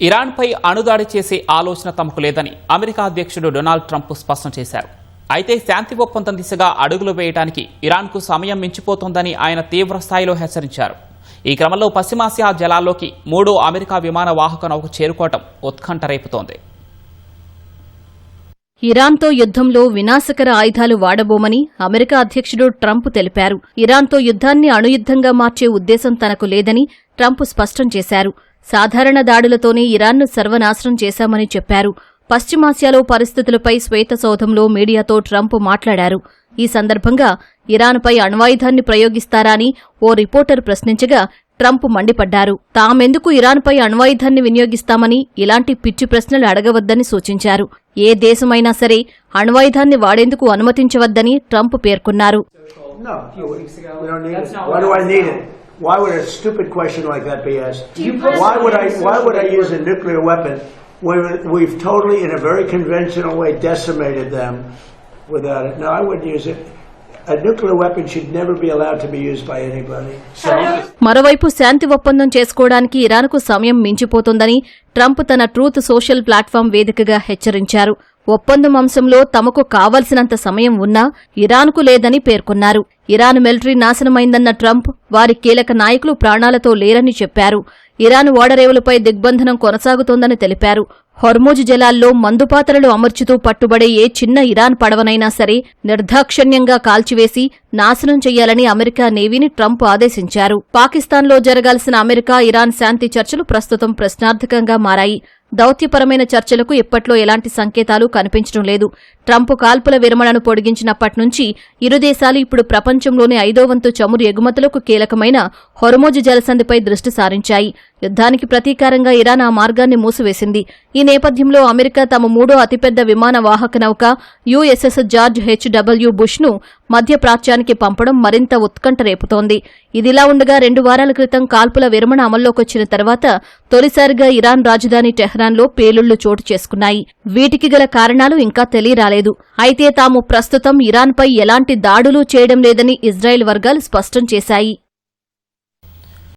ఇరాన్పై అణుదాడి చేసే ఆలోచన తమకు లేదని అమెరికా అధ్యక్షుడు డొనాల్డ్ ట్రంప్ స్పష్టం చేశారు. అయితే శాంతి ఒప్పందం దిశగా అడుగులు వేయడానికి ఇరాన్కు సమయం మించిపోతోందని ఆయన తీవ్ర స్థాయిలో హెచ్చరించారు. ఈ క్రమంలో పశ్చిమాసియా జలాల్లోకి 3వ అమెరికా విమాన వాహక నౌక చేరుకోవడం ఉత్కంఠ రేపుతోంది. ఇరాన్తో యుద్ధంలో వినాశకర ఆయుధాలు వాడబోమని అమెరికా అధ్యక్షుడు ట్రంప్ తెలిపారు. ఇరాన్తో యుద్ధాన్ని అణుయుద్ధంగా మార్చే ఉద్దేశం తనకు లేదని ట్రంప్ స్పష్టం చేశారు. సాధారణ దాడులతోనే ఇరాన్ను సర్వనాశనం చేశామని చెప్పారు. పశ్చిమాసియాలో పరిస్థితులపై శ్వేతసౌధంలో మీడియాతో ట్రంప్ మాట్లాడారు. ఈ సందర్భంగా ఇరాన్పై అణ్వాయుధాన్ని ప్రయోగిస్తారా అని ఓ రిపోర్టర్ ప్రశ్నించగా ట్రంప్ మండిపడ్డారు. తామెందుకు ఇరాన్పై అణ్వాయుధాన్ని వినియోగిస్తామని ఇలాంటి పిచ్చి ప్రశ్నలు అడగవద్దని సూచించారు. ఏ దేశమైనా సరే అణ్వాయుధాన్ని వాడేందుకు అనుమతించవద్దని ట్రంప్ పేర్కొన్నారు. Why would a stupid question like that be asked? Why would I use a nuclear weapon when we've totally, in a very conventional way, decimated them without it? No, I wouldn't use it. A nuclear weapon should never be allowed to be used by anybody. మరోవైపు శాంతి ఒప్పందం చేసుకోవడానికి ఇరాన్కు సమయం మించిపోతోందని Trump తన truth social platform వేదికగా హెచ్చరించారు. ఒప్పందం అంశంలో తమకు కావలసినంత సమయం ఉన్నా ఇరాన్కు లేదని పేర్కొన్నారు. ఇరాన్ మిలిటరీ నాశనమైందన్న ట్రంప్ వారి కీలక నాయకులు ప్రాణాలతో లేరని చెప్పారు. ఇరాన్ ఓడరేవులపై దిగ్బంధనం కొనసాగుతోందని తెలిపారు. హొర్ముజ్ జలాల్లో మందుపాత్రలు అమర్చుతూ పట్టుబడే ఏ చిన్న ఇరాన్ పడవనైనా సరే నిర్దాక్షిణ్యంగా కాల్చివేసి నాశనం చెయ్యాలని అమెరికా నేవీని ట్రంప్ ఆదేశించారు. పాకిస్తాన్లో జరగాల్సిన అమెరికా ఇరాన్ శాంతి చర్చలు ప్రస్తుతం ప్రశ్నార్థకంగా మారాయి. దౌత్యపరమైన చర్చలకు ఇప్పట్లో ఎలాంటి సంకేతాలు కనిపించడం లేదు. ట్రంప్ కాల్పుల విరమణను పొడిగించినప్పటి నుంచి ఇరు దేశాలు ఇప్పుడు ప్రపంచంలోని 5వ వంతు చమురు ఎగుమతులకు కీలకమైన హొర్ముజ్ జలసంధిపై దృష్టి సారించాయి. యుద్ధానికి ప్రతీకారంగా ఇరాన్ ఆ మార్గాన్ని మూసివేసింది. ఈ నేపథ్యంలో అమెరికా తమ 3వ అతిపెద్ద విమాన వాహక నౌక యుఎస్ఎస్ జార్జ్ హెచ్.డబ్ల్యూ. బుష్ను మధ్యప్రాచ్యానికి పంపడం మరింత ఉత్కంఠ రేపుతోంది. ఇదిలా ఉండగా 2 వారాల క్రితం కాల్పుల విరమణ అమల్లోకొచ్చిన తర్వాత తొలిసారిగా ఇరాన్ రాజధాని టెహ్రాన్లో పేలుళ్లు చోటు చేసుకున్నాయి. వీటికి గల కారణాలు ఇంకా తెలియరాలేదు. అయితే తాము ప్రస్తుతం ఇరాన్పై ఎలాంటి దాడులు చేయడం లేదని ఇజ్రాయెల్ వర్గాలు స్పష్టం చేశాయి.